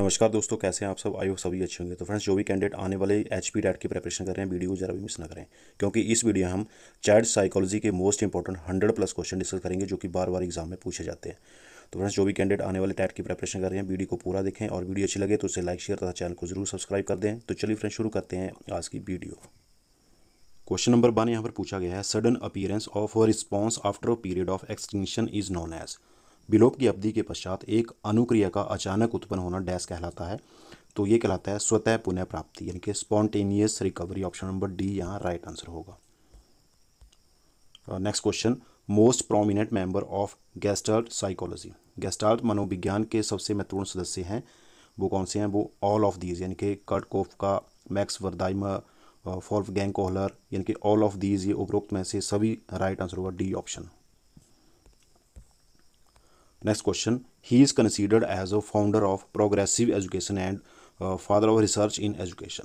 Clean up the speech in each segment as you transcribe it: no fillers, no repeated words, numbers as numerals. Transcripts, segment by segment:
नमस्कार दोस्तों, कैसे हैं आप सब। आई होप सभी अच्छे होंगे। तो फ्रेंड्स, जो भी कैंडिडेट आने वाले एचपी डैट की प्रिपरेशन कर रहे हैं, वीडियो को जरा भी मिस ना करें, क्योंकि इस वीडियो में हम चाइल्ड साइकोलॉजी के मोस्ट इंपॉर्टेंट 100+ क्वेश्चन डिस्कस करेंगे, जो कि बार बार एग्जाम में पूछे जाते हैं। तो फ्रेंड्स, जो भी कैंडिडेट आने वाले टैट की प्रिपरेशन कर रहे हैं, वीडियो को पूरा देखें और वीडियो अच्छी लगे तो उसे लाइक शेयर तथा चैनल को जरूर सब्सक्राइब कर दें। तो चलिए फ्रेंड्स, शुरू करते हैं आज की वीडियो। क्वेश्चन नंबर 1 यहाँ पर पूछा गया है, sudden appearance of a response after a period of extinction is known as. विलोप की अवधि के पश्चात एक अनुक्रिया का अचानक उत्पन्न होना डैश कहलाता है। तो ये कहलाता है स्वतः पुनः प्राप्ति, यानी कि spontaneous recovery. Option number D यहाँ राइट आंसर होगा। Next question, most prominent member of gestalt psychology. Gestalt मनोविज्ञान के सबसे महत्वपूर्ण सदस्य हैं, वो कौन से हैं? वो ऑल ऑफ दीज, यानी कि कर्ट कोफका, मैक्स वर्दाइमर, वोल्फगैंग कोहलर, यानी कि ऑल ऑफ दीज, ये उपरोक्त में से सभी राइट आंसर होगा D option. Next question, he is considered as a founder of progressive education and father of research in education.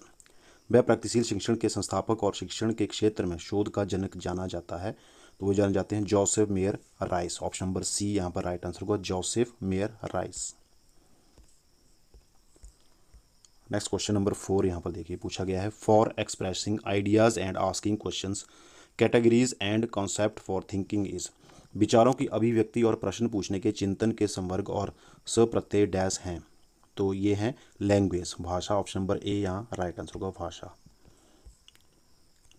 वह प्रगतिशील शिक्षण के संस्थापक और शिक्षण के क्षेत्र में शोध का जनक जाना जाता है। तो वो जाने जाते हैं Joseph Mayer Rice. Option number C यहाँ पर राइट आंसर होगा, Joseph Mayer Rice. Next question number 4 यहाँ पर देखिए पूछा गया है, for expressing ideas and asking questions, categories and concept for thinking is. विचारों की अभिव्यक्ति और प्रश्न पूछने के चिंतन के संवर्ग और सप्रत्यय डैश हैं। तो ये हैं लैंग्वेज, भाषा। ऑप्शन नंबर ए यहाँ राइट आंसर होगा, भाषा।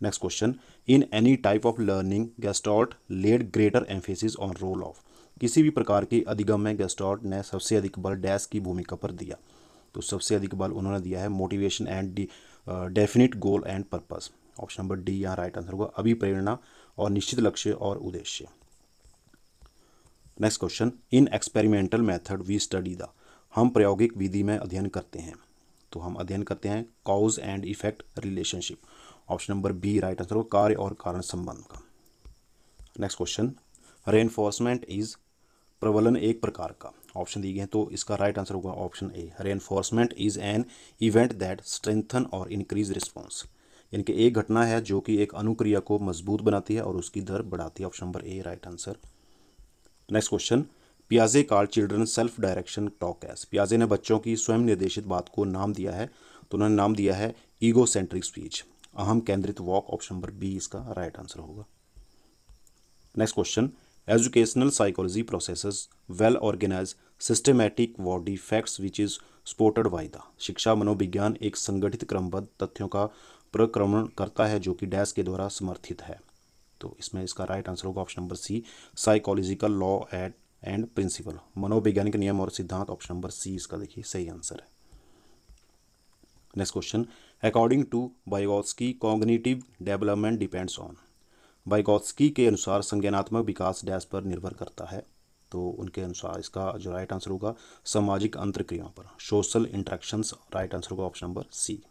Next question, in any type of learning gestalt laid greater emphasis on role of. किसी भी प्रकार की अधिगम में गेस्टाल्ट ने सबसे अधिक बल डैश की भूमिका पर दिया। तो सबसे अधिक बल उन्होंने दिया है motivation and definite goal and purpose. Option number D यहाँ राइट आंसर होगा, अभिप्रेरणा और निश्चित लक्ष्य और उद्देश्य। Next question, in experimental method we study the. हम प्रायोगिक विधि में अध्ययन करते हैं। तो हम अध्ययन करते हैं cause and effect relationship. Option number B right answer होगा, कार्य और कारण संबंध का। नेक्स्ट क्वेश्चन, रेनफोर्समेंट इज प्रबलन एक प्रकार का। ऑप्शन दिए गए हैं, तो इसका राइट आंसर होगा option A, reinforcement is an event that strengthen और इंक्रीज रिस्पॉन्स। यानी कि एक घटना है जो कि एक अनुक्रिया को मजबूत बनाती है और उसकी दर बढ़ाती है। Option number A right answer. Next question, पियाजे called children self direction talk as. पियाजे ने बच्चों की स्वयं निर्देशित बात को नाम दिया है। तो उन्होंने नाम दिया है ईगो सेंट्रिक स्पीच, अहम केंद्रित वॉक। ऑप्शन नंबर बी इसका राइट आंसर होगा। Next question, educational psychology processes well organize systematic body facts which is supported by the. शिक्षा मनोविज्ञान एक संगठित क्रमबद्ध तथ्यों का प्रक्रमण करता है जो कि डैश के द्वारा समर्थित है। तो इसमें इसका राइट आंसर होगा option number C, psychological law and principle, मनोवैज्ञानिक नियम और सिद्धांत। ऑप्शन नंबर सी इसका देखिए सही आंसर है। Next question, according to Vygotsky cognitive development depends on. Vygotsky के अनुसार संज्ञानात्मक विकास डैश पर निर्भर करता है। तो उनके अनुसार इसका जो राइट आंसर होगा सामाजिक अंतर्क्रियाओं पर, सोशल इंटरेक्शंस। राइट आंसर होगा option number C.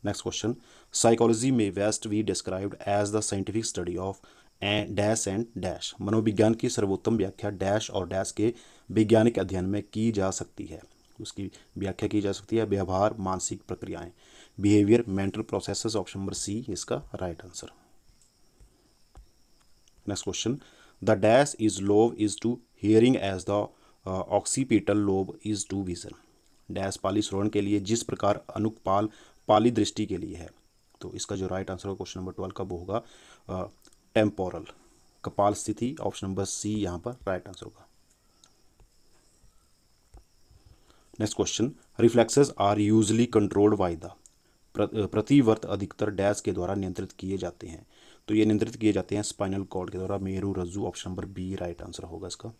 Next question, psychology में best be described as the scientific study of dash and dash. मनोविज्ञान की सर्वोत्तम व्याख्या डैश और डैश के वैज्ञानिक अध्ययन में की जा सकती है। उसकी व्याख्या की जा सकती है व्यवहार, मानसिक प्रक्रियाएं, behaviour, mental processes. Option number C इसका right answer. Next question, the dash is lobe is to hearing as the occipital lobe is to vision. Dash पाली श्रवण के लिए जिस प्रकार अनुकपाल पाली दृष्टि के लिए है। तो इसका जो राइट आंसर होगा क्वेश्चन नंबर 12 का वो होगा टेम्पोरल, कपाल स्थिति। ऑप्शन नंबर सी यहाँ पर राइट आंसर होगा। Next question, reflexes are usually controlled by the. प्रतिवर्त अधिकतर डैश के द्वारा नियंत्रित किए जाते हैं। तो ये नियंत्रित किए जाते हैं स्पाइनल कॉर्ड के द्वारा, मेरु रज्जु। Option number B right answer होगा इसका।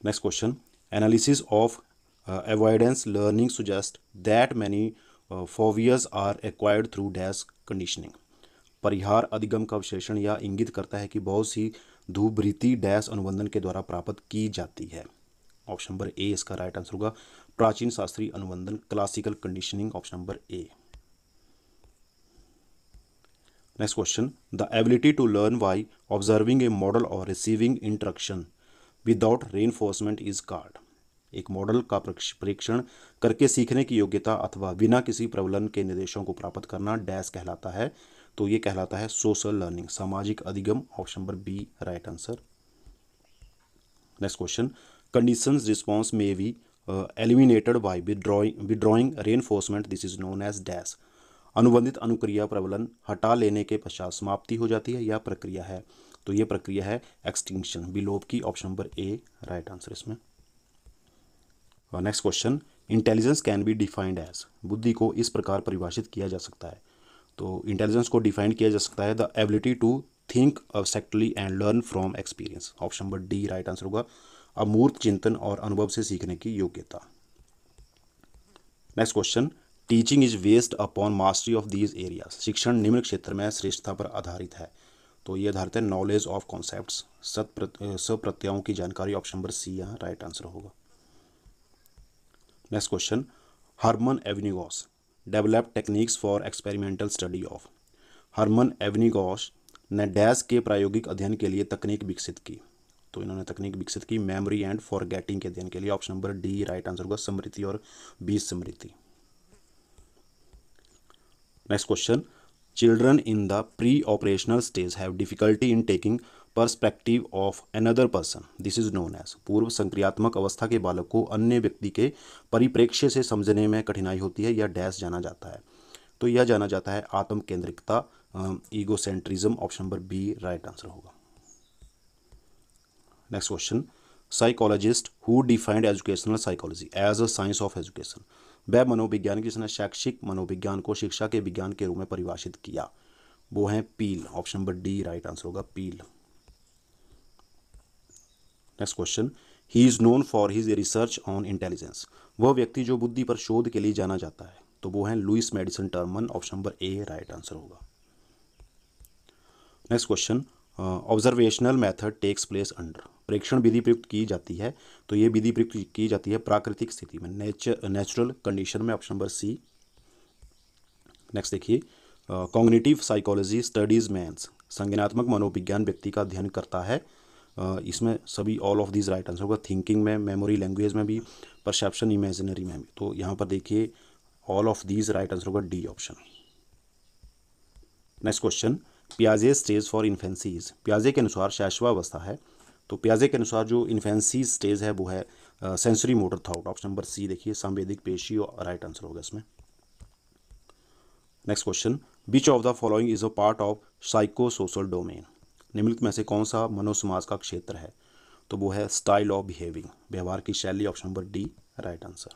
Next question, analysis of avoidance learning suggest that many phobias are acquired through dash conditioning. परिहार अधिगम का विश्लेषण यह इंगित करता है कि बहुत सी धूभृति डैश अनुबंधन के द्वारा प्राप्त की जाती है। ऑप्शन नंबर ए इसका राइट आंसर होगा, प्राचीन शास्त्रीय अनुबंधन, classical conditioning. Option number A. Next question, the ability to learn by observing a model और receiving instruction without reinforcement is called. एक मॉडल का परीक्षण करके सीखने की योग्यता अथवा बिना किसी प्रबलन के निर्देशों को प्राप्त करना डैश कहलाता है। तो ये कहलाता है सोशल लर्निंग, सामाजिक अधिगम। Option number B right answer. Next question, conditions response में भी eliminated by withdrawing reinforcement this is known as dash. अनुबंधित अनुक्रिया प्रबलन हटा लेने के पश्चात समाप्ति हो जाती है, यह प्रक्रिया है। तो ये प्रक्रिया है एक्सटिंक्शन, विलोप की। Option number A right answer इसमें। Next question, intelligence can be defined as. बुद्धि को इस प्रकार परिभाषित किया जा सकता है। तो इंटेलिजेंस को डिफाइन किया जा सकता है the ability to think abstractly and learn from experience. Option number D right answer होगा, अमूर्त चिंतन और अनुभव से सीखने की योग्यता। Next question, teaching is based upon mastery of these areas. शिक्षण निम्न क्षेत्र में श्रेष्ठता पर आधारित है। तो ये आधारित है नॉलेज ऑफ कॉन्सेप्ट्स, सप्रत्ययों की जानकारी। ऑप्शन नंबर सी यहाँ राइट आंसर होगा। नेक्स्ट क्वेश्चन, हर्मन एविनिगॉस developed techniques for experimental study of. Hermann एविनिगॉस ने डैश के प्रायोगिक अध्ययन के लिए तकनीक विकसित की। तो इन्होंने तकनीक विकसित की मेमोरी एंड फॉरगेटिंग के अध्ययन के लिए। Option number D right answer होगा, स्मृति और बीज स्मृति। Next question, children in the pre operational stage have difficulty in taking perspective of another person this is known as. पूर्व संक्रियात्मक अवस्था के बालक को अन्य व्यक्ति के परिप्रेक्ष्य से समझने में कठिनाई होती है, यह डैश जाना जाता है। तो यह जाना जाता है आत्म केंद्रिकता, egocentrism. Option number B right answer होगा। Next question, psychologist who defined educational psychology as a science of education. वह मनोविज्ञानी जिसने शैक्षिक मनोविज्ञान को शिक्षा के विज्ञान के रूप में परिभाषित किया, वो है Peel. Option number D right answer होगा, Peel. Next question, he is known for his research on intelligence. वह व्यक्ति जो बुद्धि पर शोध के लिए जाना जाता है, तो वो है Lewis Madison Terman. Option number A right answer होगा। Next question, observational method takes place under. प्रेक्षण विधि प्रयुक्त की जाती है, तो ये विधि प्रयुक्त की जाती है प्राकृतिक स्थिति में, नेचुरल कंडीशन में। Option number C. नेक्स्ट देखिए, कॉग्निटिव साइकोलॉजी स्टडीज मैंस। संज्ञानात्मक मनोविज्ञान व्यक्ति का अध्ययन करता है। इसमें सभी all of these right answer होगा, थिंकिंग में, मेमोरी, लैंग्वेज में भी, परसेप्शन, इमेजिनरी में भी। तो यहाँ पर देखिए all of these right answer होगा, डी ऑप्शन। नेक्स्ट क्वेश्चन, पियाजे स्टेज फॉर इन्फेंसीज। पियाजे के अनुसार शैशवावस्था है। तो पियाजे के अनुसार जो इन्फेंसी स्टेज है वो है sensory motor thought. Option number C देखिए, सांवेदिक पेशी, राइट आंसर होगा इसमें। Next question, which of the following is a part of psychosocial domain. निम्नलिखित में से कौन सा मनोसमाज का क्षेत्र है, तो वो है स्टाइल ऑफ बिहेविंग, व्यवहार की शैली। Option number D right answer.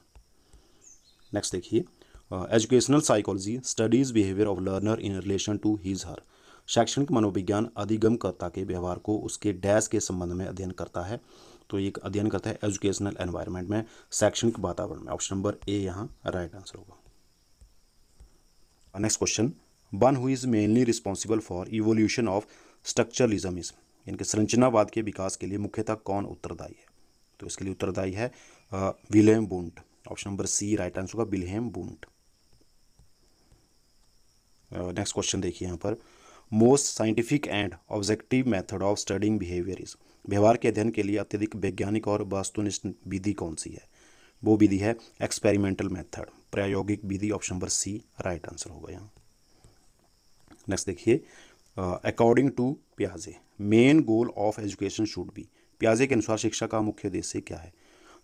Next देखिए, educational psychology studies behaviour of learner in relation to his her. शैक्षणिक मनोविज्ञान अधिगमकर्ता के व्यवहार को उसके डैश के संबंध में अध्ययन करता है। तो ये अध्ययन करता है एजुकेशनल एनवायरनमेंट में, शैक्षणिक वातावरण में। ऑप्शन नंबर ए यहाँ राइट आंसर होगा। Next question, one who is mainly responsible for evolution of structuralism is. इनके संरचनावाद के विकास के लिए मुख्यतः कौन उत्तरदायी है, तो इसके लिए उत्तरदायी है Wilhelm Wundt. Option number C right answer होगा, विलेम वुंट। नेक्स्ट क्वेश्चन देखिए यहाँ पर, most scientific and objective method of studying behaviour is. व्यवहार के अध्ययन के लिए अत्यधिक वैज्ञानिक और वस्तुनिष्ठ विधि कौन सी है, वो विधि है एक्सपेरिमेंटल मेथड, प्रायोगिक विधि। Option number C right answer होगा यहाँ। नेक्स्ट देखिए, अकॉर्डिंग टू पियाजे main goal of education should be. पियाजे के अनुसार शिक्षा का मुख्य उद्देश्य क्या है,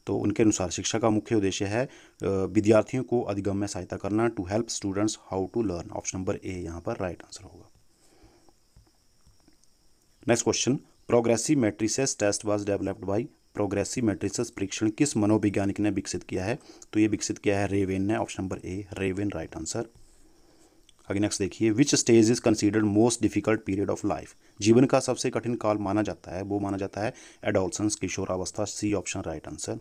तो उनके अनुसार शिक्षा का मुख्य उद्देश्य है विद्यार्थियों को अधिगम में सहायता करना, to help students how to learn. Option number A यहाँ पर राइट आंसर होगा। Next question, progressive matrices test was developed by. Progressive matrices परीक्षण किस मनोवैज्ञानिक ने विकसित किया है, तो ये विकसित किया है रेवेन ने। ऑप्शन नंबर ए रेवेन राइट आंसर। आगे नेक्स्ट देखिए, विच stage is considered most difficult period of life. जीवन का सबसे कठिन काल माना जाता है, वो माना जाता है एडोलसेंस, किशोरावस्था। C option right answer.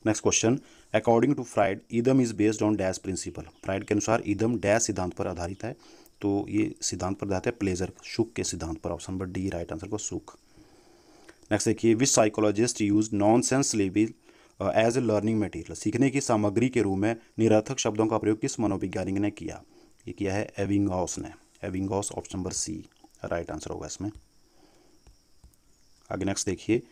Next question, according to Freud ईदम is based on dash principle. Freud के अनुसार ईदम डैश सिद्धांत पर आधारित है, तो ये सिद्धांत पर आधारित है प्लेजर, सुख के सिद्धांत पर। Option number D right answer को सुख। नेक्स्ट देखिए, which psychologist use nonsense label as a learning material. सीखने की सामग्री के रूप में निरर्थक शब्दों का प्रयोग किस मनोवैज्ञानिक ने किया, ये किया है एविंगॉस ने। एविंगॉस option number C right answer होगा इसमें। आगे नेक्स्ट देखिए,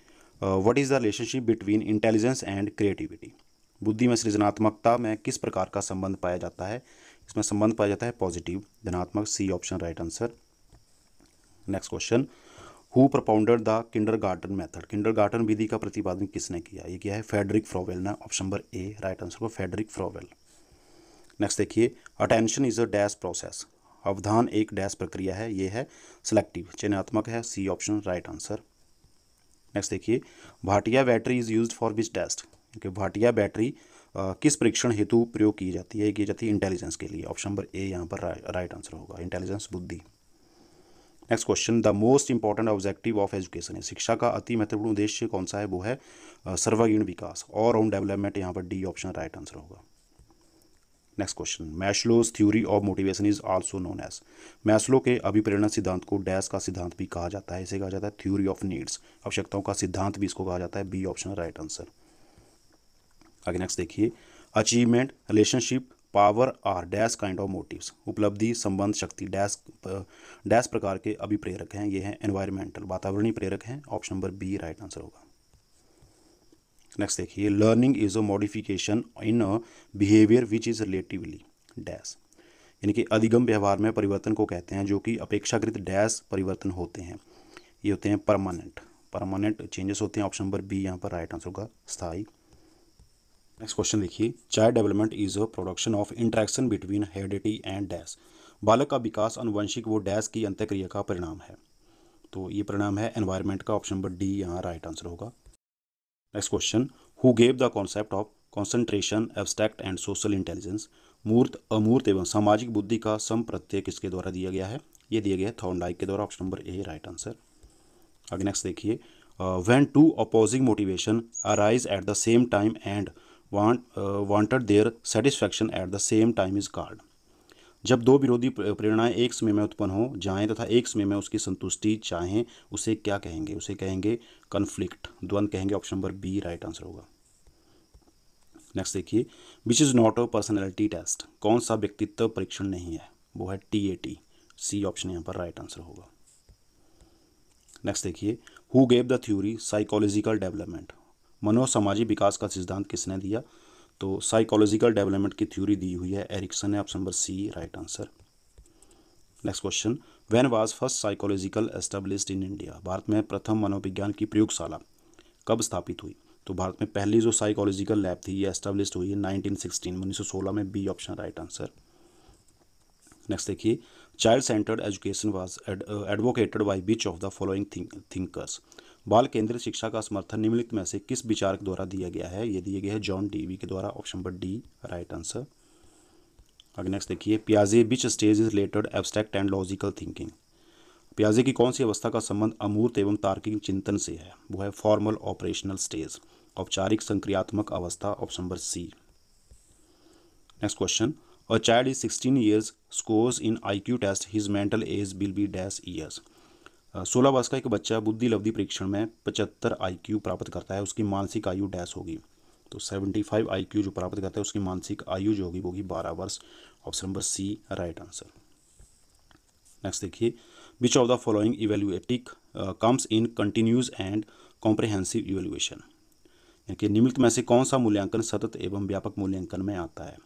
what is the relationship between intelligence and creativity. बुद्धि में सृजनात्मकता में किस प्रकार का संबंध पाया जाता है, इसमें संबंध पाया जाता है पॉजिटिव, धनात्मक। C option right answer. Next question, who propounded the kindergarten method, kindergarten विधि का प्रतिपादन किसने किया? ये किया है फेडरिक फ्रोवेल ने। Option number A right answer को फेडरिक फ्रोवेल। नेक्स्ट देखिए, attention is a dash process, अवधान एक डैश प्रक्रिया है, ये है सिलेक्टिव, चयनात्मक है, C option right answer. Next देखिए, Bhatia battery is used for which test, क्योंकि भाटिया बैटरी किस परीक्षण हेतु प्रयोग की जाती है? की जाती है इंटेलिजेंस के लिए। ऑप्शन नंबर ए यहाँ पर राइट आंसर होगा, इंटेलिजेंस, बुद्धि। Next question, the most important objective of education है, शिक्षा का अति महत्वपूर्ण उद्देश्य कौन सा है? वो है सर्वांगीण विकास, ऑल राउंड डेवलपमेंट, यहाँ पर डी ऑप्शन राइट आंसर होगा। Next question, Maslow's theory of motivation is also known as, Maslow के अभिप्रेरणा सिद्धांत को डैश का सिद्धांत भी कहा जाता है, इसे कहा जाता है थ्योरी ऑफ नीड्स, आवश्यकताओं का सिद्धांत भी इसको कहा जाता है, बी ऑप्शन राइट आंसर। आगे नेक्स्ट देखिए, achievement, relationship, power are dash kind of motives, उपलब्धि, संबंध, शक्ति डैश प्रकार के अभिप्रेरक हैं, ये हैं एनवायरमेंटल, वातावरणीय प्रेरक हैं, option number B right answer होगा। नेक्स्ट देखिए, learning is a modification in a behaviour which is relatively dash, यानी कि अधिगम व्यवहार में परिवर्तन को कहते हैं जो कि अपेक्षाकृत डैश परिवर्तन होते हैं, ये होते हैं परमानेंट चेंजेस होते हैं, ऑप्शन नंबर बी यहाँ पर राइट आंसर होगा, स्थायी। नेक्स्ट क्वेश्चन देखिए, child development is a production of interaction between heredity and dash, बालक का विकास अनुवंशिक वो डैश की अंतःक्रिया का परिणाम है, तो ये परिणाम है एनवायरनमेंट का, ऑप्शन नंबर डी यहाँ राइट आंसर होगा। Next question, who gave the concept of concentration, abstract and social intelligence, मूर्त, अमूर्त एवं सामाजिक बुद्धि का समप्रत्यय किसके द्वारा दिया गया है? ये दिया गया है थॉर्नडाइक के द्वारा, option number A right answer. आगे नेक्स्ट देखिए, when two opposing motivation arise at the same time and wanted their satisfaction at the same time is called, जब दो विरोधी प्रेरणाएं एक समय में उत्पन्न हो जाएं तथा एक समय में उसकी संतुष्टि चाहें, उसे क्या कहेंगे? उसे कहेंगे कन्फ्लिक्ट, द्वंद्व कहेंगे, option number B right answer होगा। नेक्स्ट देखिए, which is not a personality test, कौन सा व्यक्तित्व परीक्षण नहीं है? वो है TAT, सी ऑप्शन यहाँ पर राइट आंसर होगा। नेक्स्ट देखिए, who gave the theory psychological development, मनोसामाजिक विकास का सिद्धांत किसने दिया? तो साइकोलॉजिकल डेवलपमेंट की थ्योरी दी हुई है एरिक्सन ने, option number C right answer. Next question, when was first psychological established in India, भारत में प्रथम मनोविज्ञान की प्रयोगशाला कब स्थापित हुई? तो भारत में पहली जो साइकोलॉजिकल लैब थी ये एस्टेब्लिश्ड हुई है 1916 में, B option right answer. Next देखिए, child centred education was advocated by which of the following thinkers, बाल केंद्रित शिक्षा का समर्थन निम्नलिखित में से किस विचारक द्वारा दिया गया है? ये दिया गया है जॉन डीवी के द्वारा, option number D right answer. आगे नेक्स्ट देखिए, पियाजे which stage is related abstract and logical thinking, पियाजे की कौन सी अवस्था का संबंध अमूर्त एवं तार्किक चिंतन से है? वो है फॉर्मल ऑपरेशनल स्टेज, औपचारिक संक्रियात्मक अवस्था, option number C. Next question, a child is 16 years scores in IQ test, his mental age will be dash years, 16 वर्ष का एक बच्चा बुद्धि लब्धि परीक्षण में 75 IQ प्राप्त करता है, उसकी मानसिक आयु डैश होगी, तो 75 IQ जो प्राप्त करता है उसकी मानसिक आयु जो होगी वो होगी 12 वर्ष, option number C right answer. Next देखिए, which of the following evaluative comes in continuous and comprehensive evaluation, यानी कि निम्नलिखित में से कौन सा मूल्यांकन सतत एवं व्यापक मूल्यांकन में आता है?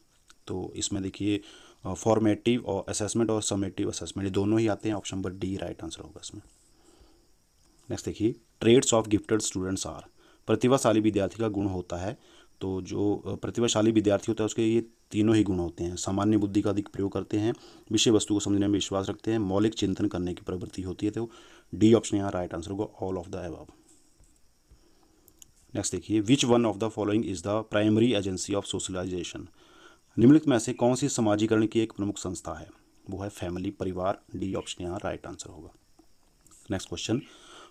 तो इसमें देखिए फॉर्मेटिव और असेसमेंट और समेटिव असेसमेंट ये दोनों ही आते हैं, option number D right answer होगा इसमें। नेक्स्ट देखिए, traits of gifted students are, प्रतिभाशाली विद्यार्थी का गुण होता है, तो जो प्रतिभाशाली विद्यार्थी होता है उसके ये तीनों ही गुण होते हैं, सामान्य बुद्धि का अधिक प्रयोग करते हैं, विषय वस्तु को समझने में विश्वास रखते हैं, मौलिक चिंतन करने की प्रवृत्ति होती है, तो डी ऑप्शन यहाँ राइट आंसर होगा, all of the above. Next देखिए, which one of the following is the primary agency of socialisation, निम्नलिखित में से कौन सी समाजीकरण की एक प्रमुख संस्था है? वो है फैमिली, परिवार, डी ऑप्शन यहाँ राइट आंसर होगा। Next question,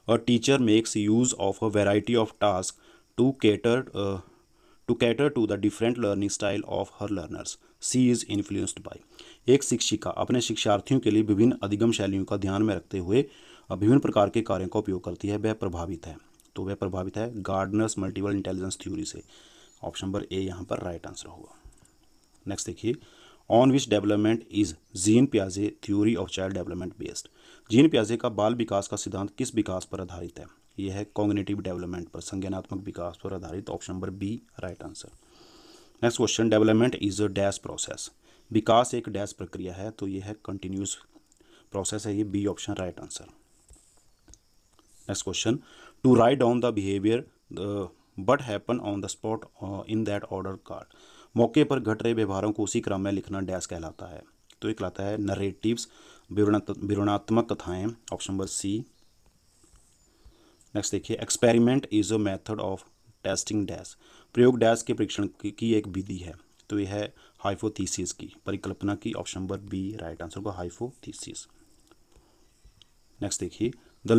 a teacher makes use of a variety of task to cater to the different learning style of her learners, she is influenced by, एक शिक्षिका अपने शिक्षार्थियों के लिए विभिन्न अधिगम शैलियों का ध्यान में रखते हुए विभिन्न प्रकार के कार्यों का उपयोग करती है, वह प्रभावित है, तो वह प्रभावित है गार्डनर्स मल्टीपल इंटेलिजेंस थ्योरी से, ऑप्शन नंबर ए यहाँ पर राइट आंसर होगा। नेक्स्ट देखिए, on which development is Jean पियाजे theory of child development based, Jean पियाजे का बाल विकास का सिद्धांत किस विकास पर आधारित है? यह है कॉग्निटिव डेवलपमेंट पर, संज्ञानात्मक विकास पर आधारित, option number B right answer. Next question, development is a dash process, विकास एक डैश प्रक्रिया है, तो यह है कंटिन्यूस प्रोसेस है, ये B option right answer. Next question, to write down the behaviour but happen on the spot in that order card. मौके पर घट रहे व्यवहारों को उसी क्रम में लिखना डैश कहलाता है। तो ये कहलाता है नरेटिव्स, विवरणात्मक कथाएं, ऑप्शन नंबर सी। नेक्स्ट देखिए, experiment is a method of testing dash. प्रयोग डैश के परीक्षण की एक विधि है। तो यह है हाइपोथेसिस की, परिकल्पना की, option number B right answer होगा हाइपोथेसिस। नेक्स्ट देखिए, the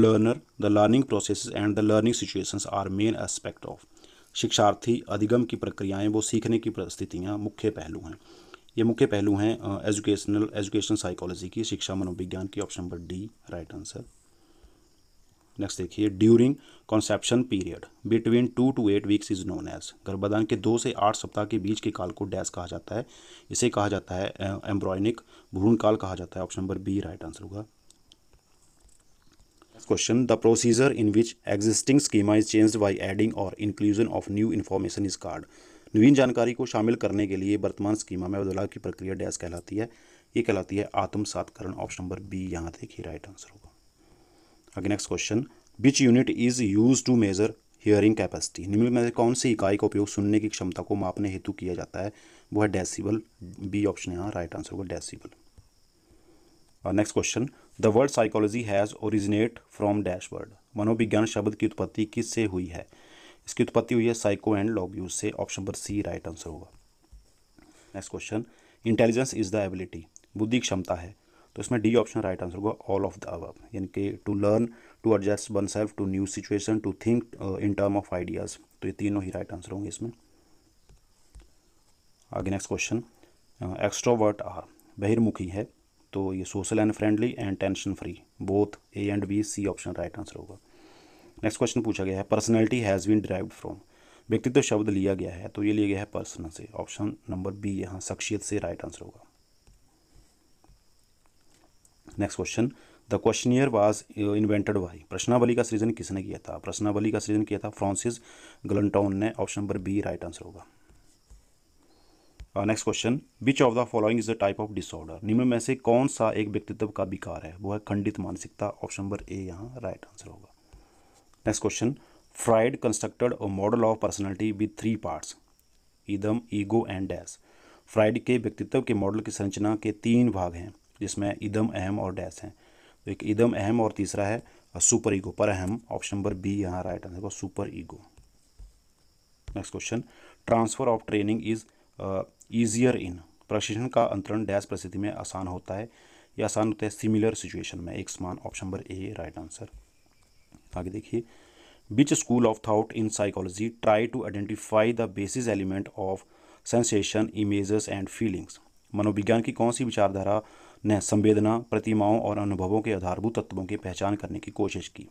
learning process and the learning situations are main aspect of. शिक्षार्थी अधिगम की प्रक्रियाएं वो सीखने की परिस्थितियां मुख्य पहलू हैं। ये मुख्य पहलू हैं एजुकेशन साइकोलॉजी की, शिक्षा मनोविज्ञान की, option number D right answer. Next देखिए, during conception period between 2 to 8 weeks is known as. गर्भाधान के 2 से 8 सप्ताह के बीच के काल को डैश कहा जाता है। इसे कहा जाता है एम्ब्रॉयनिक भ्रूण काल कहा जाता है, option number B right answer होगा। Question, the procedure in which existing schema is changed by adding और inclusion of new information is called. नवीन जानकारी को शामिल करने के लिए वर्तमान स्कीमा में बदलाव की प्रक्रिया डैश कहलाती है। ये कहलाती है आत्मसातकरण, ऑप्शन नंबर बी यहाँ देखिए राइट आंसर होगा। आगे next question, which unit is use to measure hearing capacity. निम्न में से कौन सी इकाई का उपयोग सुनने की क्षमता को मापने हेतु किया जाता है। वो है डेसिबल, बी ऑप्शन यहाँ राइट आंसर होगा decibel. Next question, the word psychology has originate from dash word. मनोविज्ञान शब्द की उत्पत्ति किससे हुई है। इसकी उत्पत्ति हुई है साइको एंड लॉग्यूज से, option number C right answer होगा। Next question, intelligence is the ability. बुद्धि क्षमता है। तो इसमें डी ऑप्शन राइट आंसर होगा ऑल ऑफ द अबव, यानी कि to learn, to adjust oneself to new situation, to think in term of ideas. तो ये तीनों ही राइट आंसर होंगे इसमें। आगे नेक्स्ट क्वेश्चन, एक्सट्रोवर्ट आर बहिर्मुखी है। तो ये social and friendly and tension free, both A and B, C option right answer होगा। नेक्स्ट क्वेश्चन पूछा गया है, personality has been derived from. व्यक्तित्व शब्द लिया गया है, तो ये लिया गया है पर्सन से, ऑप्शन नंबर बी यहाँ शख्सियत से राइट आंसर होगा। Next question, the questionnaire was invented by. प्रश्नावली का सृजन किसने किया था। प्रश्नावली का सृजन किया था फ्रांसिस गलनटाउन ने, option number B right answer होगा। Next question, which of the following is the type of disorder. निम्न में से कौन सा एक व्यक्तित्व का विकार है। वो है खंडित मानसिकता, ऑप्शन नंबर ए यहाँ राइट आंसर होगा। Next question, fried constructed a model of personality with 3 parts, इदम, ईगो एंड डैश। फ्राइड के व्यक्तित्व के मॉडल की संरचना के 3 भाग हैं, जिसमें इदम, अहम और डैश हैं। तो एक इदम, अहम और तीसरा है सुपर ईगो, पर अहम, ऑप्शन नंबर बी यहाँ राइट आंसर होगा super ego. Next question, transfer of training is easier in. प्रशिक्षण का अंतरण डैश परिस्थिति में आसान होता है। यह आसान होता है सिमिलर सिचुएशन में, एक समान, option number A right answer. आगे देखिए, which school of thought in psychology try to identify the basis element of sensation, images and feelings. मनोविज्ञान की कौन सी विचारधारा ने संवेदना, प्रतिमाओं और अनुभवों के आधारभूत तत्वों की पहचान करने की कोशिश की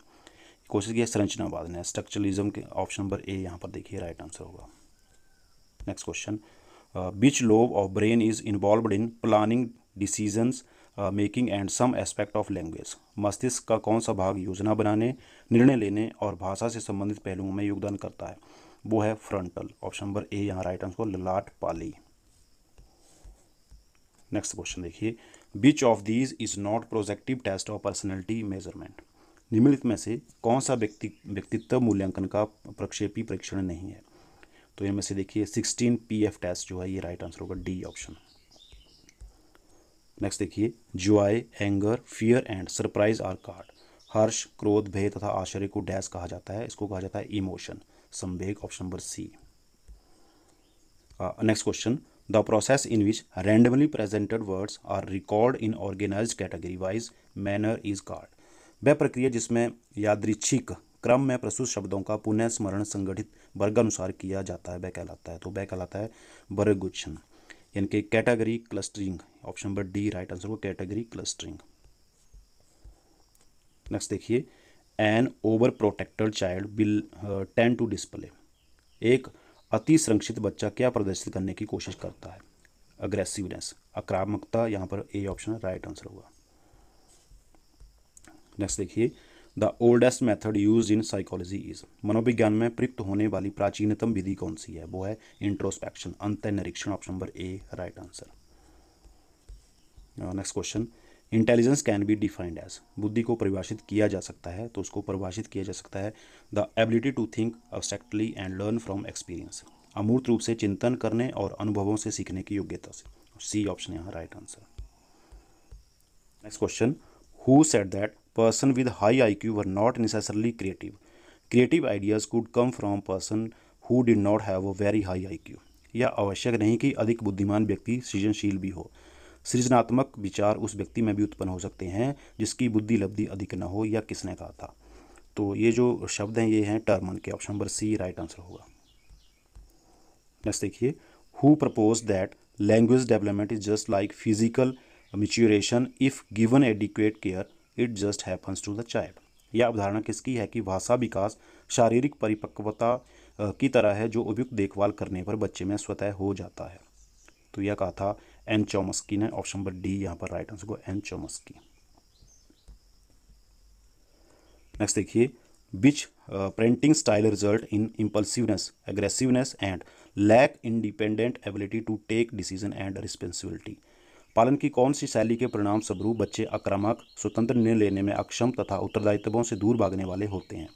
है संरचनावाद ने, स्ट्रक्चरलिज्म के, ऑप्शन नंबर ए यहाँ पर देखिए राइट आंसर होगा। Next question, which lobe of brain is involved in planning, decisions making and some aspect of language. मस्तिष्क का कौन सा भाग योजना बनाने, निर्णय लेने और भाषा से संबंधित पहलुओं में योगदान करता है। वो है फ्रंटल, ऑप्शन नंबर ए यहाँ राइट आंसर होगा ललाट पाली। नेक्स्ट क्वेश्चन देखिए, which of these is not projective test of personality measurement. निम्नलिखित में से कौन सा व्यक्तित्व मूल्यांकन का प्रक्षेपी परीक्षण नहीं है। तो इनमें से देखिए 16 PF टेस्ट जो है ये राइट आंसर होगा डी ऑप्शन। नेक्स्ट देखिए, joy, anger, fear and surprise are called. हर्ष, क्रोध, भय तथा आश्चर्य को डैश कहा जाता है। इसको कहा जाता है इमोशन, संवेग, option number C. Next question, the process in which randomly presented words are record in organised category wise manner is called. वह प्रक्रिया जिसमें यादृच्छिक क्रम में प्रस्तुत शब्दों का पुनः स्मरण संगठित वर्गानुसार किया जाता है, वह कहलाता है। तो वह कहलाता है वर्गगुच्छन, यानी कि category clustering, option number D right answer होगा कैटेगरी क्लस्टरिंग। नेक्स्ट देखिए, an over protected child will tend to display. एक अति संरक्षित बच्चा क्या प्रदर्शित करने की कोशिश करता है। अग्रेसिवनेस, आक्रामकता, यहाँ पर ए ऑप्शन राइट आंसर होगा। नेक्स्ट देखिए, the oldest method use in psychology is. मनोविज्ञान में प्रयुक्त होने वाली प्राचीनतम विधि कौन सी है। वो है इंट्रोस्पेक्शन, अंतः निरीक्षण, option number A right answer. Next question, intelligence can be defined as, बुद्धि को परिभाषित किया जा सकता है, तो उसको परिभाषित किया जा सकता है the ability to think abstractly and learn from experience, अमूर्त रूप से चिंतन करने और अनुभवों से सीखने की योग्यता से। सी ऑप्शन यहाँ right answer. Next question, who said that person with high IQ were not necessarily creative, creative ideas could come from person who did not have a very high IQ, यह आवश्यक नहीं कि अधिक बुद्धिमान व्यक्ति सृजनशील भी हो, सृजनात्मक विचार उस व्यक्ति में भी उत्पन्न हो सकते हैं जिसकी बुद्धि लब्धि अधिक न हो, या किसने कहा था। तो ये जो शब्द हैं ये हैं टर्मन के, option number C right answer होगा। नेक्स्ट देखिए, who propose that language development is just like physical maturation if given adequate care it just happens to the child, यह अवधारणा किसकी है कि भाषा विकास शारीरिक परिपक्वता की तरह है जो उपयुक्त देखभाल करने पर बच्चे में स्वतः हो जाता है। तो यह कहा था एन चॉम्स्की ने, ऑप्शन नंबर डी यहाँ पर राइट आंसर को एन चॉम्स्की। नेक्स्ट देखिए, which parenting style result in impulsiveness, aggressiveness and lack independent ability to take decision and responsibility, पालन की कौन सी शैली के परिणाम स्वरूप बच्चे आक्रामक, स्वतंत्र निर्णय लेने में अक्षम तथा उत्तरदायित्वों से दूर भागने वाले होते हैं।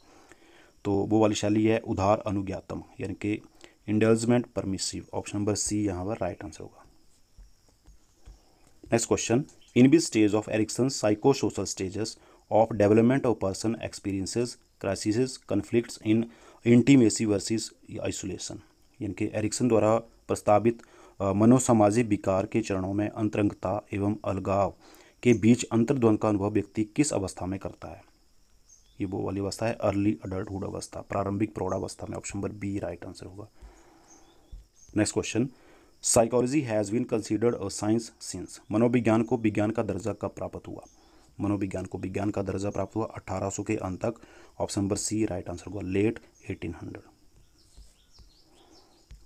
तो वो वाली शैली है उदार अनुज्ञातम, यानी कि indulgent permissive, option number C यहाँ पर राइट आंसर होगा। Next question, in which stage of Erikson psychosocial stages of development of person experiences crisis conflicts in intimacy versus isolation, यानी कि एरिक्सन द्वारा प्रस्तावित मनोसामाजिक विकार के चरणों में अंतरंगता एवं अलगाव के बीच अंतर्द्वंद का अनुभव व्यक्ति किस अवस्था में करता है। ये वो वाली अवस्था है अर्ली अडल्टहुड अवस्था, प्रारंभिक प्रौढ़ावस्था में, option number B right answer होगा। Next question, psychology has been considered a science since, मनोविज्ञान को विज्ञान का दर्जा कब प्राप्त हुआ, मनोविज्ञान को विज्ञान का दर्जा प्राप्त हुआ 1800 के अंत तक, option number C right answer होगा लेट 1800।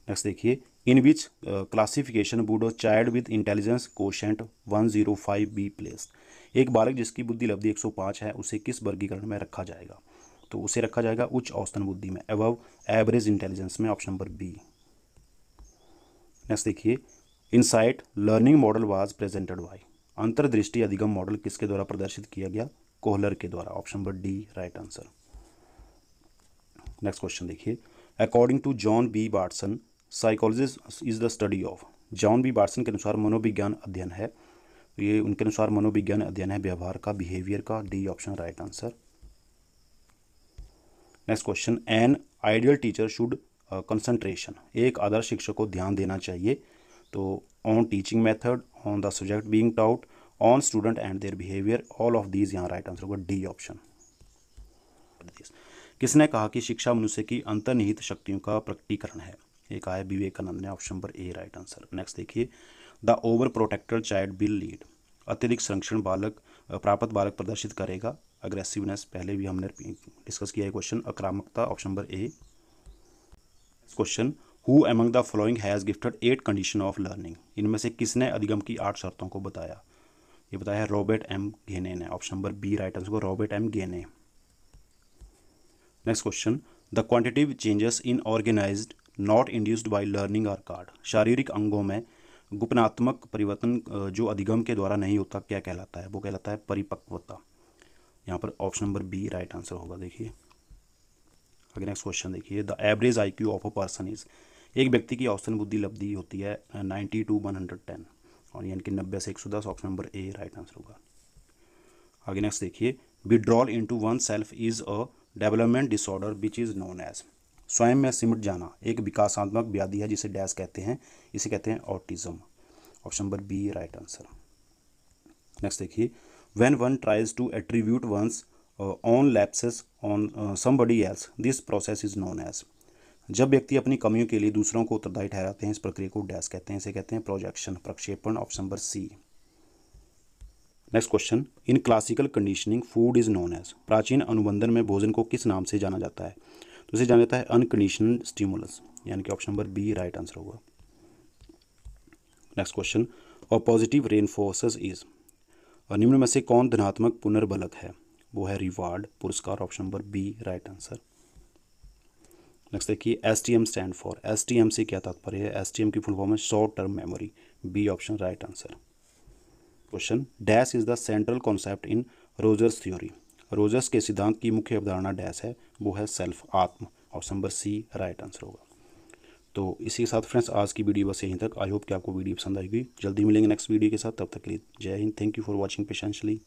नेक्स्ट देखिए, in which classification would a child with intelligence quotient 105 be place, एक बालक जिसकी बुद्धि लब्धि 105 है उसे किस वर्गीकरण में रखा जाएगा, तो उसे रखा जाएगा उच्च औसतन बुद्धि में, अबव एवरेज इंटेलिजेंस में, ऑप्शन नंबर बी। नेक्स्ट देखिए, insight learning model was presented by, अंतर्दृष्टि अधिगम मॉडल किसके द्वारा प्रदर्शित किया गया, कोहलर के द्वारा, option number D right answer. Next question देखिए, according to John B Watson psychology is the study of, John B Watson के अनुसार मनोविज्ञान अध्ययन है, ये उनके अनुसार मनोविज्ञान अध्ययन है व्यवहार का, बिहेवियर का, D option right answer. Next question, an ideal teacher should concentration, एक आदर्श शिक्षक को ध्यान देना चाहिए, तो on teaching method, on the subject being taut, on student and their behaviour, all of these यहाँ राइट आंसर होगा डी ऑप्शन। किसने कहा कि शिक्षा मनुष्य की अंतर्निहित शक्तियों का प्रकटीकरण है, एक आया विवेकानंद ने, option number A right answer. Next देखिए, the over protected child will lead, अत्यधिक संरक्षण बालक प्राप्त बालक प्रदर्शित करेगा अग्रेसिवनेस, पहले भी हमने डिस्कस किया है क्वेश्चन, आक्रामकता, option number A. Question, who among the following has gifted 8 condition of learning, इनमें से किसने अधिगम की 8 शर्तों को बताया, ये बताया है रॉबर्ट एम घेने ने, option number B right answer को Robert M Gagne. Next question, the quantitative changes in organized not induced by learning are called, शारीरिक अंगों में गुपनात्मक परिवर्तन जो अधिगम के द्वारा नहीं होता क्या कहलाता है, वो कहलाता है परिपक्वता, यहाँ पर option number B right answer होगा। देखिए आगे नेक्स्ट क्वेश्चन देखिए, the average IQ of a person is, एक व्यक्ति की औसतन बुद्धि लब्धि होती है 90 to 110, और यानी कि 90 से 110, option number A right answer होगा। आगे नेक्स्ट देखिए, withdrawal into oneself is a development disorder which is known as, स्वयं में सिमट जाना एक विकासात्मक व्याधि है जिसे डैश कहते हैं, इसे कहते हैं autism, option number B right answer. Next देखिए, when one tries to attribute one's own lapses on somebody else this process is known as, जब व्यक्ति अपनी कमियों के लिए दूसरों को उत्तरदायी ठहराते हैं इस प्रक्रिया को डैश कहते हैं, इसे कहते हैं प्रोजेक्शन, प्रक्षेपण, option number C. Next question, in classical conditioning food is known as, प्राचीन अनुबंधन में भोजन को किस नाम से जाना जाता है, तो इसे जाना जाता है अनकंडीशनल स्टिमुलस, यानी कि option number B right answer होगा। नेक्स्ट क्वेश्चन, और पॉजिटिव रेनफोर्सेस इज, निम्न में से कौन धनात्मक पुनर्बलक है, वो है रिवार्ड, पुरस्कार, option number B right answer. Next देखिए, STM स्टैंड फॉर, STM से क्या तात्पर्य है, STM की फुल फॉर्म है short term memory, B option right answer. Question, dash is the central concept in Rogers theory. Rogers के सिद्धांत की मुख्य अवधारणा डैश है, वो है सेल्फ, आत्म। Option number C right answer होगा। तो इसी के साथ फ्रेंड्स आज की वीडियो बस यहीं तक। आई होप कि आपको वीडियो पसंद आएगी। जल्दी मिलेंगे नेक्स्ट वीडियो के साथ, तब तक के लिए Jai Hind. Thank you for watching पेशेंशली।